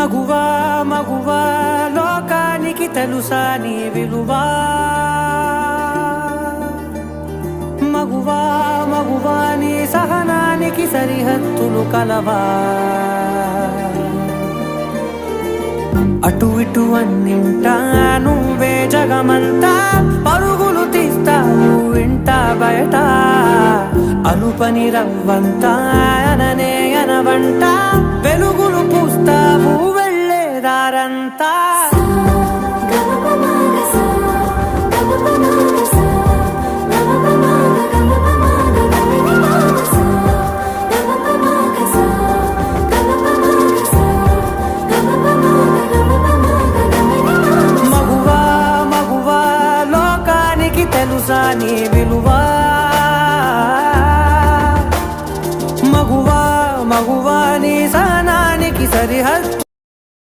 మగువా మగువా లోకానికి తెలుసా నీ విలువా మగువా మగువా నీ సహనానికి సరిహద్దులు కలవా అటు ఇటు అన్నింటా నువ్వే జగమంతా పరుగులు తీస్తావు ఇంట బయట అలుపని రవ్వంతా అననే అనవంట వెలుగులు పూస్తావు వెళ్ళేదారంతా